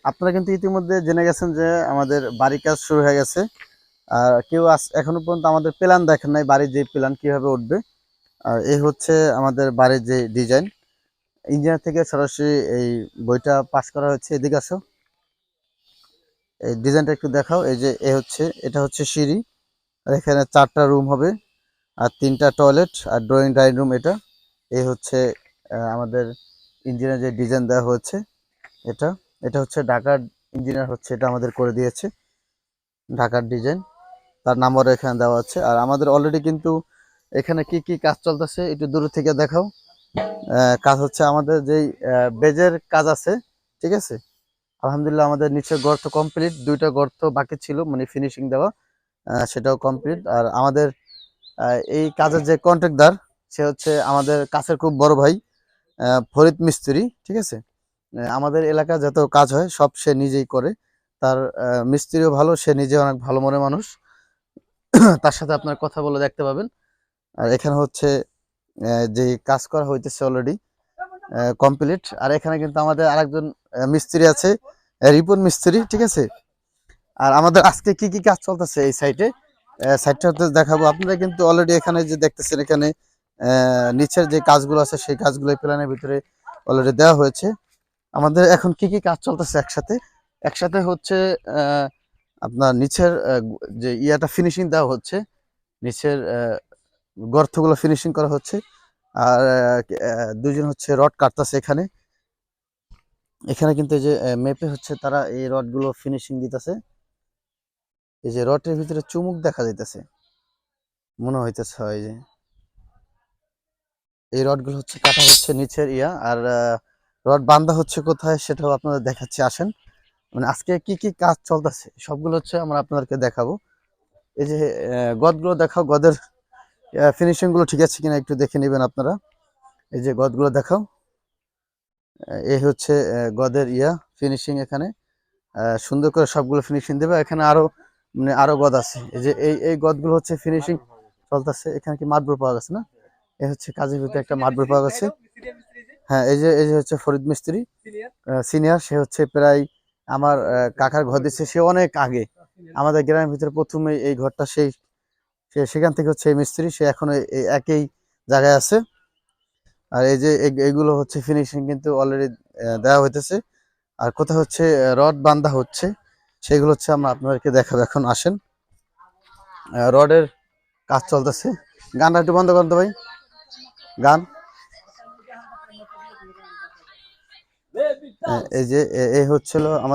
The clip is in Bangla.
আপনারা কিন্তু ইতিমধ্যে জেনে গেছেন যে আমাদের বাড়ির কাজ শুরু হয়ে গেছে। আর কেউ এখনো পর্যন্ত আমাদের প্ল্যান দেখেন নাই, বাড়ির যে প্ল্যান কিভাবে উঠবে। আর এই হচ্ছে আমাদের বাড়ির যে ডিজাইন, ইঞ্জিনিয়ার থেকে সরাসরি এই বইটা পাস করা হয়েছে। এদিকে আসো, এই ডিজাইনটা একটু দেখাও। এই যে এটা হচ্ছে সিঁড়ি, আর এখানে 4টা রুম হবে, আর 3টা টয়লেট, আর ড্রয়িং ডাইনিং রুম। এটা এই হচ্ছে আমাদের ইঞ্জিনিয়ার যে ডিজাইন দেওয়া হয়েছে। এটা এটা হচ্ছে ঢাকার ইঞ্জিনিয়ার হচ্ছে এটা আমাদের করে দিয়েছে, ঢাকার ডিজাইন। তার নাম্বারও এখানে দেওয়া আছে। আর আমাদের অলরেডি কিন্তু এখানে কি কি কাজ চলতেছে একটু দূর থেকে দেখাও। কাজ হচ্ছে আমাদের যেই বেজের কাজ আছে, ঠিক আছে। আলহামদুলিল্লাহ আমাদের নিচের গর্ত কমপ্লিট, 2টা গর্ত বাকি ছিল মানে ফিনিশিং দেওয়া, সেটাও কমপ্লিট। আর আমাদের এই কাজের যে কন্ট্রাক্টর, সে হচ্ছে আমাদের কাছের খুব বড় ভাই, ফরিদ মিস্ত্রি, ঠিক আছে। আমাদের এলাকায় যত কাজ হয় সব সে নিজেই করে। তার মিস্ত্রিও ভালো, সে নিজে অনেক ভালো মনের মানুষ। তার সাথে আপনার কথা বলে দেখতে পাবেন। আর এখানে হচ্ছে যে কাজ করা হইতেছে অলরেডি কমপ্লিট। আর এখানে কিন্তু আমাদের আরেকজন মিস্ত্রি আছে, রিপন মিস্ত্রি, ঠিক আছে। আর আমাদের আজকে কি কি কাজ চলতেছে এই সাইটে, সাইটটা হতে দেখাবো। আপনারা কিন্তু অলরেডি এখানে যে দেখতেছেন, এখানে নিচের যে কাজগুলো আছে সেই কাজগুলো প্ল্যানের ভিতরে অলরেডি দেওয়া হয়েছে। আমাদের এখন কি কি কাজ চলতেছে একসাথে একসাথে হচ্ছে আপনার নিচের যে ইয়াটা ফিনিশিং দেওয়া হচ্ছে, নিচের গর্তগুলো ফিনিশিং করা হচ্ছে। আর দুজন হচ্ছে রড কাটতেছে এখানে। এখানে কিন্তু এই যে মেপে হচ্ছে তারা এই রডগুলো ফিনিশিং দিতেছে। এই যে রডের ভিতরে চুমুক দেখা যাইতেছে, মনে হইতেছে এই যে এই রডগুলো হচ্ছে কাটা হচ্ছে নিচের ইয়া। আর রড বান্ধা হচ্ছে কোথায় সেটাও আপনাদের দেখাচ্ছি, আসেন। মানে আজকে কি কি কাজ চলতেছে সবগুলো হচ্ছে আমরা আপনাদেরকে দেখাবো। এই যে গদগুলো দেখাও, গদের ফিনিশিং গুলো ঠিক আছে কিনা একটু দেখে নেবেন আপনারা। এই যে গদগুলো দেখাও। এই হচ্ছে গদের ফিনিশিং। এখানে সুন্দর করে সবগুলো ফিনিশিং দেবে। এখানে আরো মানে আরো গদ আছে। এই যে এই গদগুলো হচ্ছে ফিনিশিং চলতেছে। এখানে কি মার্বেল পাওয়া গেছে না? এই হচ্ছে কাজের ভিতরে একটা মার্বেল পাওয়া গেছে। হ্যাঁ, এই যে হচ্ছে ফরিদ মিস্ত্রি সিনিয়র, সে হচ্ছে প্রায় আমার কাকার ঘর দিচ্ছে সে অনেক আগে। আমাদের গ্রামের ভিতরে প্রথমে এই ঘরটা সেই সেখান থেকে হচ্ছে এই মিস্ত্রি, সে এখন এই একই জায়গায় আছে। আর এই যে এইগুলো হচ্ছে ফিনিশিং কিন্তু অলরেডি দেওয়া হইতেছে। আর কোথায় হচ্ছে রড বান্ধা হচ্ছে, সেগুলো হচ্ছে আমরা আপনাদেরকে দেখাবো। এখন আসেন, রডের কাজ চলতেছে। গানটা একটু বন্ধ করতে ভাই, গান। এই যে এই হচ্ছিল আমার